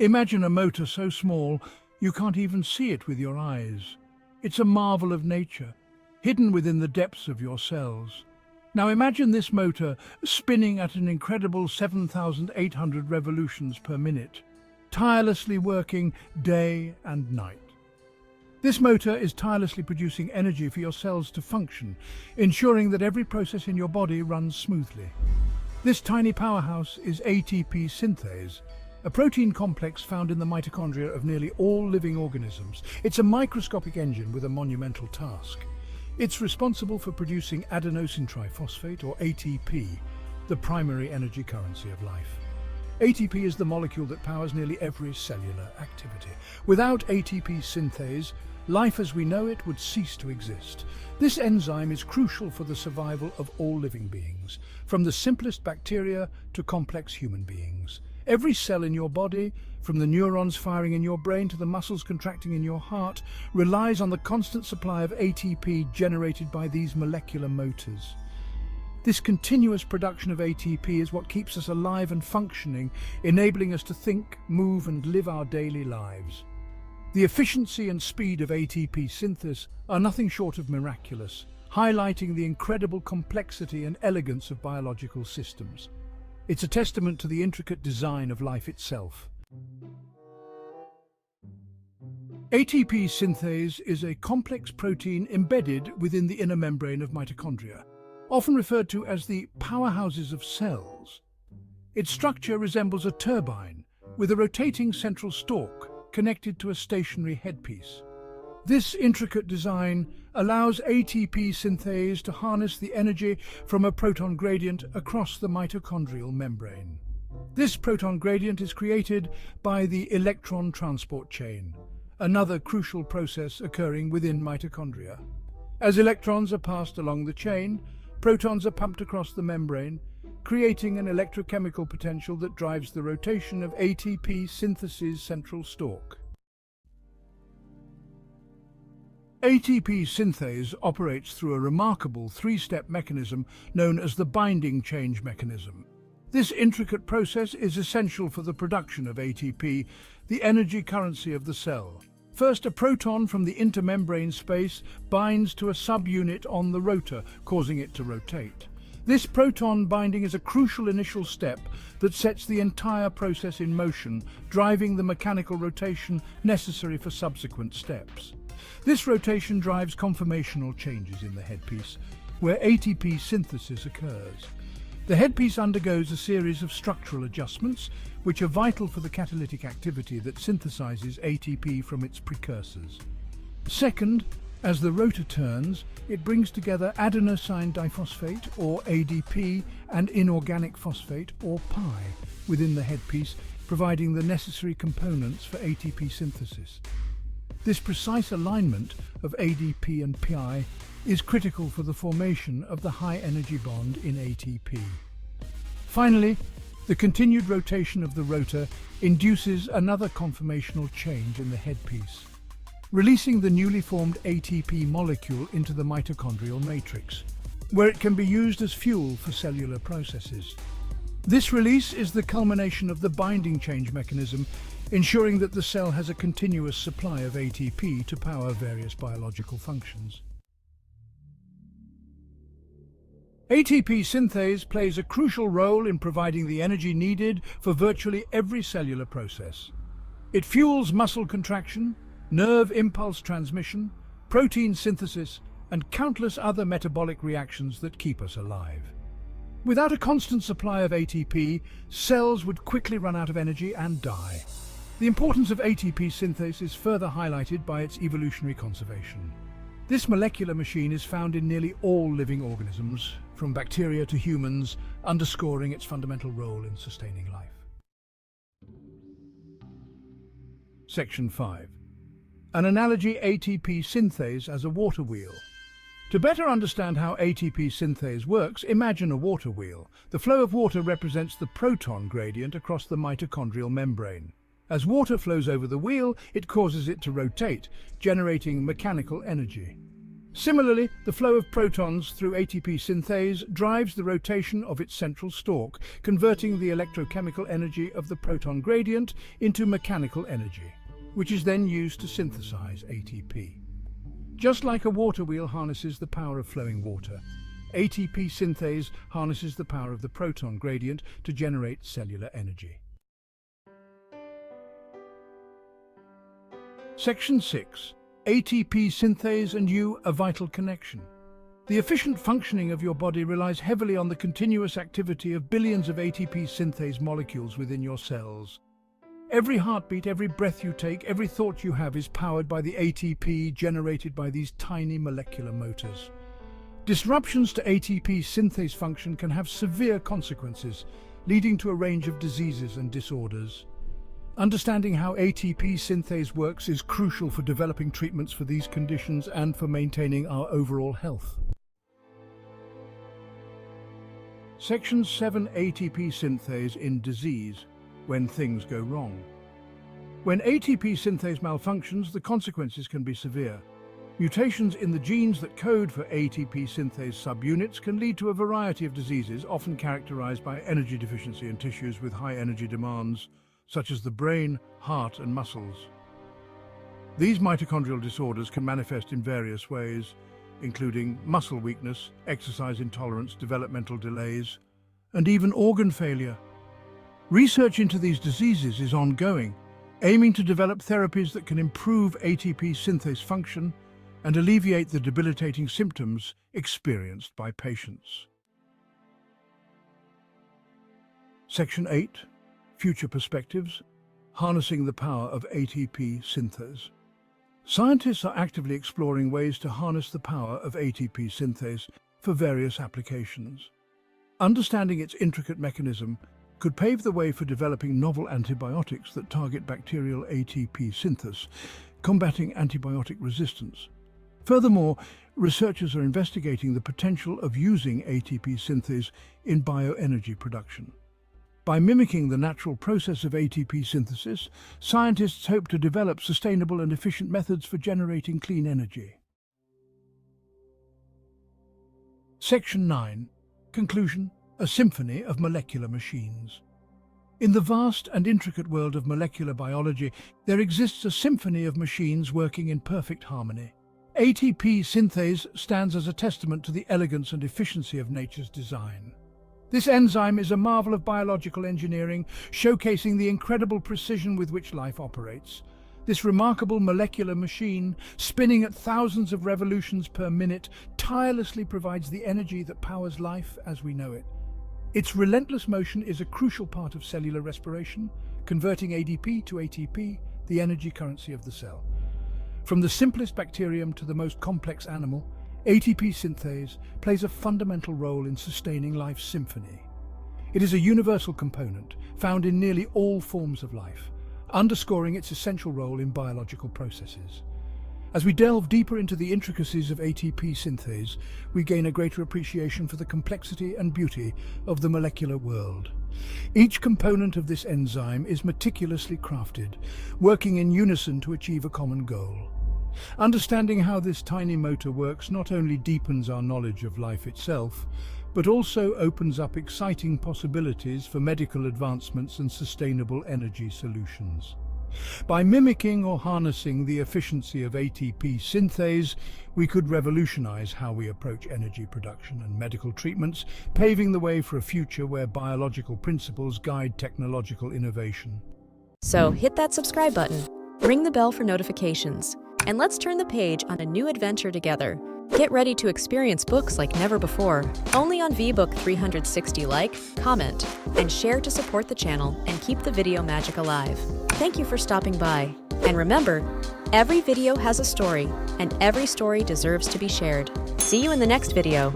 Imagine a motor so small you can't even see it with your eyes. It's a marvel of nature, hidden within the depths of your cells. Now imagine this motor spinning at an incredible 7,800 revolutions per minute, tirelessly working day and night. This motor is tirelessly producing energy for your cells to function, ensuring that every process in your body runs smoothly. This tiny powerhouse is ATP synthase, a protein complex found in the mitochondria of nearly all living organisms. It's a microscopic engine with a monumental task. It's responsible for producing adenosine triphosphate, or ATP, the primary energy currency of life. ATP is the molecule that powers nearly every cellular activity. Without ATP synthase, life as we know it would cease to exist. This enzyme is crucial for the survival of all living beings, from the simplest bacteria to complex human beings. Every cell in your body, from the neurons firing in your brain to the muscles contracting in your heart, relies on the constant supply of ATP generated by these molecular motors. This continuous production of ATP is what keeps us alive and functioning, enabling us to think, move, and live our daily lives. The efficiency and speed of ATP synthesis are nothing short of miraculous, highlighting the incredible complexity and elegance of biological systems. It's a testament to the intricate design of life itself. ATP synthase is a complex protein embedded within the inner membrane of mitochondria, often referred to as the powerhouses of cells. Its structure resembles a turbine, with a rotating central stalk connected to a stationary headpiece. This intricate design allows ATP synthase to harness the energy from a proton gradient across the mitochondrial membrane. This proton gradient is created by the electron transport chain, another crucial process occurring within mitochondria. As electrons are passed along the chain, protons are pumped across the membrane, creating an electrochemical potential that drives the rotation of ATP synthese's central stalk. ATP synthase operates through a remarkable three-step mechanism known as the binding change mechanism. This intricate process is essential for the production of ATP, the energy currency of the cell. First, a proton from the intermembrane space binds to a subunit on the rotor, causing it to rotate. This proton binding is a crucial initial step that sets the entire process in motion, driving the mechanical rotation necessary for subsequent steps. This rotation drives conformational changes in the headpiece, where ATP synthesis occurs. The headpiece undergoes a series of structural adjustments, which are vital for the catalytic activity that synthesizes ATP from its precursors. Second, as the rotor turns, it brings together adenosine diphosphate, or ADP, and inorganic phosphate, or pi, within the headpiece, providing the necessary components for ATP synthesis. This precise alignment of ADP and pi is critical for the formation of the high-energy bond in ATP. Finally, the continued rotation of the rotor induces another conformational change in the headpiece, releasing the newly formed ATP molecule into the mitochondrial matrix, where it can be used as fuel for cellular processes. This release is the culmination of the binding change mechanism, ensuring that the cell has a continuous supply of ATP to power various biological functions. ATP synthase plays a crucial role in providing the energy needed for virtually every cellular process. It fuels muscle contraction, nerve impulse transmission, protein synthesis, and countless other metabolic reactions that keep us alive. Without a constant supply of ATP, cells would quickly run out of energy and die. The importance of ATP synthase is further highlighted by its evolutionary conservation. This molecular machine is found in nearly all living organisms, from bacteria to humans, underscoring its fundamental role in sustaining life. Section 5. An analogy: ATP synthase as a water wheel. To better understand how ATP synthase works, imagine a water wheel. The flow of water represents the proton gradient across the mitochondrial membrane. As water flows over the wheel, it causes it to rotate, generating mechanical energy. Similarly, the flow of protons through ATP synthase drives the rotation of its central stalk, converting the electrochemical energy of the proton gradient into mechanical energy, which is then used to synthesize ATP. Just like a water wheel harnesses the power of flowing water, ATP synthase harnesses the power of the proton gradient to generate cellular energy. Section 6. ATP synthase and you, a vital connection. The efficient functioning of your body relies heavily on the continuous activity of billions of ATP synthase molecules within your cells. Every heartbeat, every breath you take, every thought you have is powered by the ATP generated by these tiny molecular motors. Disruptions to ATP synthase function can have severe consequences, leading to a range of diseases and disorders. Understanding how ATP synthase works is crucial for developing treatments for these conditions and for maintaining our overall health. Section 7. ATP synthase in disease, when things go wrong. When ATP synthase malfunctions, the consequences can be severe. Mutations in the genes that code for ATP synthase subunits can lead to a variety of diseases, often characterized by energy deficiency in tissues with high energy demands, such as the brain, heart, and muscles. These mitochondrial disorders can manifest in various ways, including muscle weakness, exercise intolerance, developmental delays, and even organ failure. Research into these diseases is ongoing, aiming to develop therapies that can improve ATP synthase function and alleviate the debilitating symptoms experienced by patients. Section 8. Future perspectives, harnessing the power of ATP synthase. Scientists are actively exploring ways to harness the power of ATP synthase for various applications. Understanding its intricate mechanism could pave the way for developing novel antibiotics that target bacterial ATP synthase, combating antibiotic resistance. Furthermore, researchers are investigating the potential of using ATP synthase in bioenergy production. By mimicking the natural process of ATP synthesis, scientists hope to develop sustainable and efficient methods for generating clean energy. Section 9. Conclusion. A symphony of molecular machines. In the vast and intricate world of molecular biology, there exists a symphony of machines working in perfect harmony. ATP synthase stands as a testament to the elegance and efficiency of nature's design. This enzyme is a marvel of biological engineering, showcasing the incredible precision with which life operates. This remarkable molecular machine, spinning at thousands of revolutions per minute, tirelessly provides the energy that powers life as we know it. Its relentless motion is a crucial part of cellular respiration, converting ADP to ATP, the energy currency of the cell. From the simplest bacterium to the most complex animal, ATP synthase plays a fundamental role in sustaining life's symphony. It is a universal component found in nearly all forms of life, underscoring its essential role in biological processes. As we delve deeper into the intricacies of ATP synthase, we gain a greater appreciation for the complexity and beauty of the molecular world. Each component of this enzyme is meticulously crafted, working in unison to achieve a common goal. Understanding how this tiny motor works not only deepens our knowledge of life itself, but also opens up exciting possibilities for medical advancements and sustainable energy solutions. By mimicking or harnessing the efficiency of ATP synthase, we could revolutionize how we approach energy production and medical treatments, paving the way for a future where biological principles guide technological innovation. So hit that subscribe button, ring the bell for notifications, and let's turn the page on a new adventure together. Get ready to experience books like never before, only on VBook 360. Like, comment, and share to support the channel and keep the video magic alive. Thank you for stopping by. And remember, every video has a story, and every story deserves to be shared. See you in the next video.